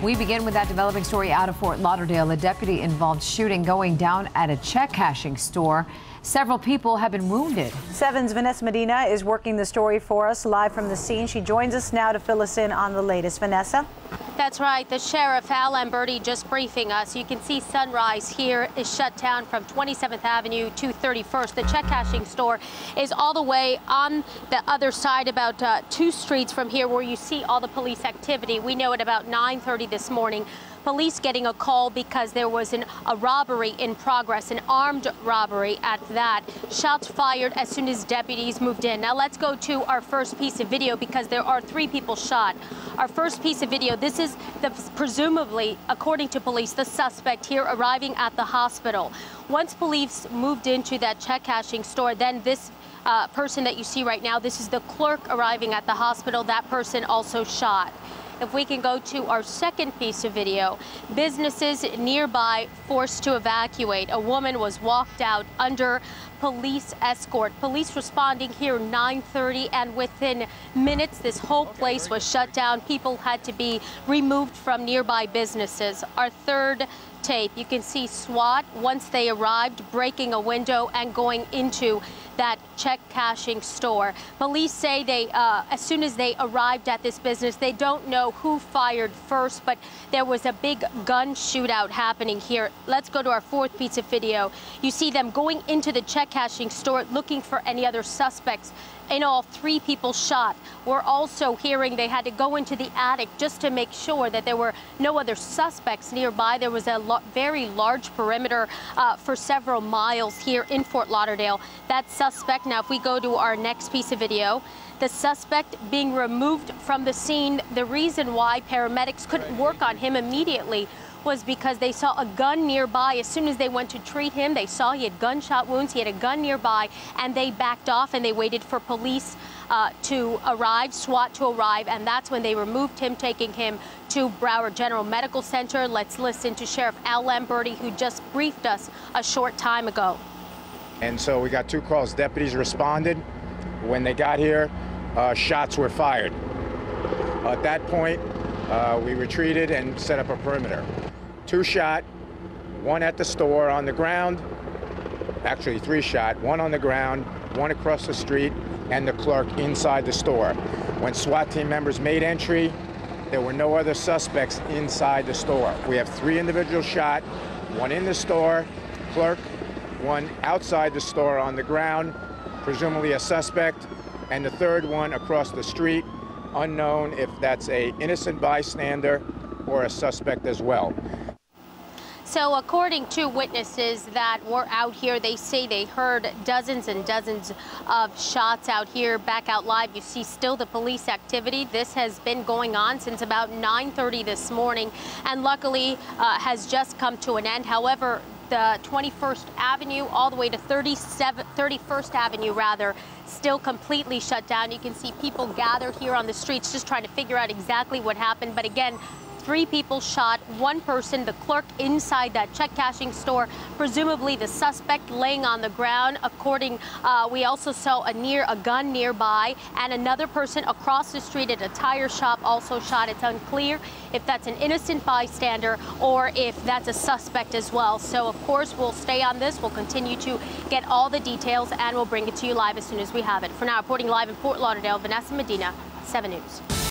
We begin with that developing story out of Fort Lauderdale. A deputy-involved shooting going down at a check-cashing store. Several people have been wounded. 7's Vanessa Medina is working the story for us live from the scene. She joins us now to fill us in on the latest. Vanessa? That's right. The sheriff, Al Lamberti, just briefing us. You can see Sunrise here is shut down from 27th Avenue to 31st. The check-cashing store is all the way on the other side, about 2 streets from here, where you see all the police activity. We know at about 9:30 this morning, police getting a call because there was a robbery in progress, an armed robbery at that. Shots fired as soon as deputies moved in. Now let's go to our first piece of video, because there are 3 people shot. Our first piece of video, this is presumably, according to police, the suspect here arriving at the hospital. Once police moved into that check-cashing store, then this person that you see right now, this is the clerk arriving at the hospital. That person also shot. If we can go to our second piece of video, businesses nearby forced to evacuate. A woman was walked out under police escort. Police responding here 9:30, and within minutes this whole place was shut down. People had to be removed from nearby businesses. Our third tape, you can see SWAT, once they arrived, breaking a window and going into that check-cashing store. Police say as soon as they arrived at this business, they don't know who fired first, but there was a big gun shootout happening here. Let's go to our fourth piece of video. You see them going into the check-cashing store looking for any other suspects. In all, 3 people shot. We're also hearing they had to go into the attic just to make sure that there were no other suspects nearby. There was a very large perimeter for several miles here in Fort Lauderdale. That suspect, now if we go to our next piece of video, the suspect being removed from the scene. The reason why paramedics couldn't work on him immediately was because they saw a gun nearby. As soon as they went to treat him, they saw he had gunshot wounds, he had a gun nearby, and they backed off and they waited for police to arrive, SWAT to arrive, and that's when they removed him, taking him to Broward General Medical Center. Let's listen to Sheriff Al Lamberti, who just briefed us a short time ago. And so we got 2 calls. Deputies responded. When they got here, shots were fired. At that point, we retreated and set up a perimeter. 2 shot, 1 at the store on the ground, actually 3 shot, 1 on the ground, 1 across the street, and the clerk inside the store. When SWAT team members made entry, there were no other suspects inside the store. We have 3 individuals shot, 1 in the store, clerk, 1 outside the store on the ground, presumably a suspect, and the 3rd one across the street, unknown if that's an innocent bystander or a suspect as well. So according to witnesses that were out here, they say they heard dozens and dozens of shots out here. Back out live, you see still the police activity. This has been going on since about 9:30 this morning, and luckily has just come to an end. However, the 21st Avenue all the way to 31st Avenue rather, still completely shut down. You can see people gather here on the streets just trying to figure out exactly what happened. But again, 3 people shot, 1 person, the clerk inside that check-cashing store, presumably the suspect laying on the ground. We also saw a gun nearby, and another person across the street at a tire shop also shot. It's unclear if that's an innocent bystander or if that's a suspect as well. So of course we'll stay on this. We'll continue to get all the details, and we'll bring it to you live as soon as we have it. For now, reporting live in Fort Lauderdale, Vanessa Medina, 7 News.